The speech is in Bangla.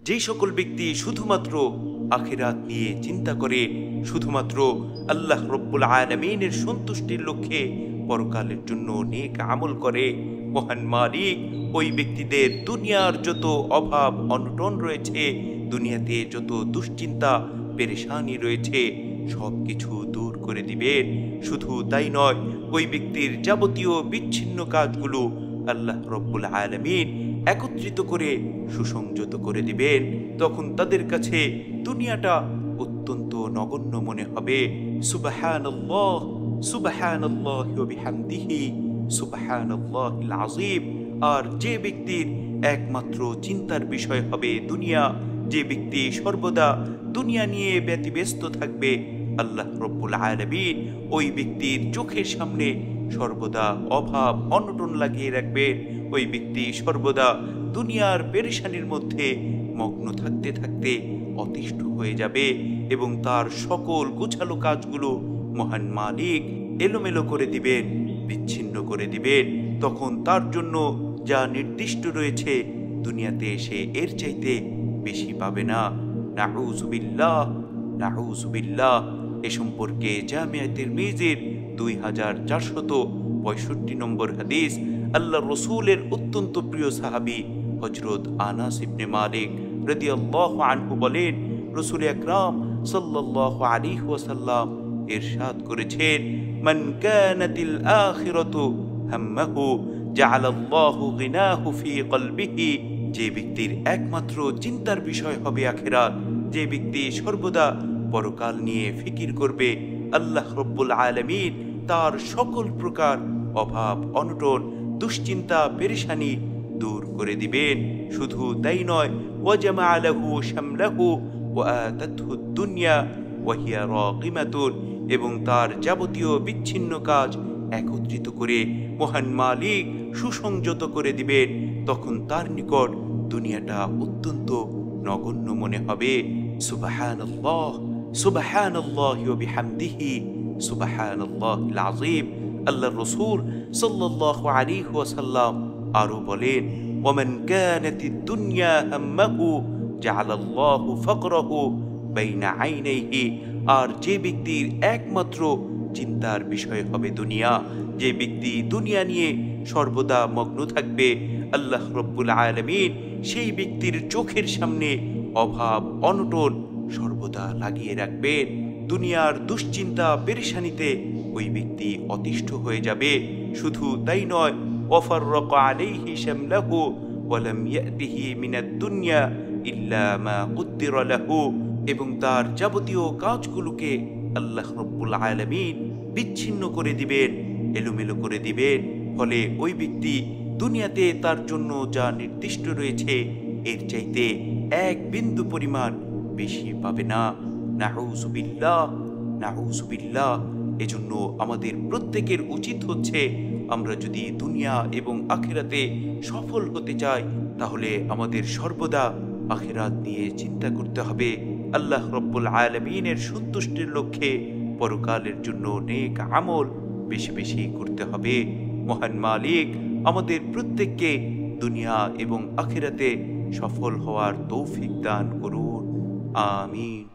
যেই সকল ব্যক্তি শুধুমাত্র আখিরাত নিয়ে চিন্তা করে, শুধুমাত্র আল্লাহ রব্বুল আলামিনের সন্তুষ্টির লক্ষ্যে পরকালের জন্য নেক আমল করে, মহান মালিক ওই ব্যক্তিদের দুনিয়ার যত অভাব অনটন রয়েছে, দুনিয়াতে যত দুশ্চিন্তা পেরেশানি রয়েছে সব কিছু দূর করে দিবেন। শুধু তাই নয়, ওই ব্যক্তির যাবতীয় বিচ্ছিন্ন কাজগুলো আল্লাহ রব্বুল আলামিন একত্রিত করে সুসংযত করে দিবেন। তখন তাদের কাছে দুনিয়াটা অত্যন্ত নগণ্য মনে হবে। সুবহানাল্লাহ, সুবহানাল্লাহি ওয়া বিহামদিহি, সুবহানাল্লাহিল আযীম। আর যে ব্যক্তির একমাত্র চিন্তার বিষয় হবে দুনিয়া, যে ব্যক্তি সর্বদা দুনিয়া নিয়ে ব্যতিব্যস্ত থাকবে, আল্লাহ রব্বুল আলামিন ওই ব্যক্তির চোখের সামনে সর্বদা অভাব অনটন লাগিয়ে রাখবেন। ওই ব্যক্তি সর্বদা দুনিয়ার পেরেশানির মধ্যে মগ্ন থাকতে থাকতে অতিষ্ঠ হয়ে যাবে এবং তার সকল গোছালো কাজগুলো মহান মালিক এলোমেলো করে দিবেন, বিচ্ছিন্ন করে দিবেন। তখন তার জন্য যা নির্দিষ্ট রয়েছে দুনিয়াতে এসে এর চাইতে বেশি পাবে না। নাউযুবিল্লাহ, নাউযুবিল্লাহ। এ সম্পর্কে জামিয়া তিরমিজির 2465 নম্বর হাদিস। আল্লাহ রসুলের অত্যন্ত প্রিয় সাহাবী হযরত আনাস ইবনে মালিক রাদিয়াল্লাহু আনহু বলেন, রাসূল আকরাম সাল্লাল্লাহু আলাইহি ওয়াসাল্লাম ইরশাদ করেছেন, মান কানাতিল আখিরাতু হাম্মাহু জাআলাল্লাহু গিনাহু ফি কলবিহি। যে ব্যক্তির একমাত্র চিন্তার বিষয় হবে আখিরাত, যে ব্যক্তি সর্বদা পরকাল নিয়ে ফিকির করবে, আল্লাহ রব্বুল আলামিন তার সকল প্রকার অভাব অনটন দুশ্চিন্তা পেরেশানি দূর করে দিবেন। শুধু তাই নয়, ওয়াজামা লাহু শামলাহু ওয়া আতাতহু দুনিয়া ওয়া হিয়া রাগিমাতুন। এবং তার যাবতীয় বিচ্ছিন্ন কাজ একত্রিত করে মহান মালিক সুসংযত করে দিবেন। তখন তার নিকট দুনিয়াটা অত্যন্ত নগণ্য মনে হবে। সুবহানাল্লাহ, সুবহানাল্লাহি ওয়া বিহামদিহি, সুবহানাল্লাহিল আযীম। আল্লাহর রাসূল সাল্লাল্লাহু আলাইহি ওয়াসাল্লাম আরো বলেন, ওয়ামান কানাতিদ দুনিয়া হাম্মাহু জাআলাল্লাহু ফাকরাহু বাইনা আইনাইহি। আর যে ব্যক্তির একমাত্র চিন্তার বিষয় হবে দুনিয়া, যে ব্যক্তি দুনিয়া নিয়ে সর্বদা মগ্ন থাকবে, আল্লাহ রব্বুল আলামিন সেই ব্যক্তির চোখের সামনে অভাব অনটন সর্বদা লাগিয়ে রাখবেন। দুনিয়ার দুশ্চিন্তা পেরেশানিতে ওই ব্যক্তি অতিষ্ঠ হয়ে যাবে। শুধু তাই নয়, ওয়াফাররাকা আলাইহি শামলাহু ওয়া লাম ইয়াতিহি মিনাদ দুনিয়া ইল্লা মা কুদ্দিরা লাহু। এবং তার যাবতীয় কাজগুলোকে আল্লাহ রব্বুল আলামিন বিচ্ছিন্ন করে দিবেন, এলোমেলো করে দিবেন। ফলে ওই ব্যক্তি দুনিয়াতে তার জন্য যা নির্দিষ্ট রয়েছে এর চাইতে এক বিন্দু পরিমাণ বেশি পাবে না। নাউযুবিল্লাহ, নাউযুবিল্লাহ। এজন্য আমাদের প্রত্যেকের উচিত হচ্ছে, আমরা যদি দুনিয়া এবং আখিরাতে সফল হতে চাই, তাহলে আমাদের সর্বদা আখিরাত নিয়ে চিন্তা করতে হবে। আল্লাহ রব্বুল আলামিনের সন্তুষ্টির লক্ষ্যে পরকালের জন্য নেক আমল বেশি বেশি করতে হবে। মহান মালিক আমাদের প্রত্যেককে দুনিয়া এবং আখিরাতে সফল হওয়ার তৌফিক দান করুন। আমিন।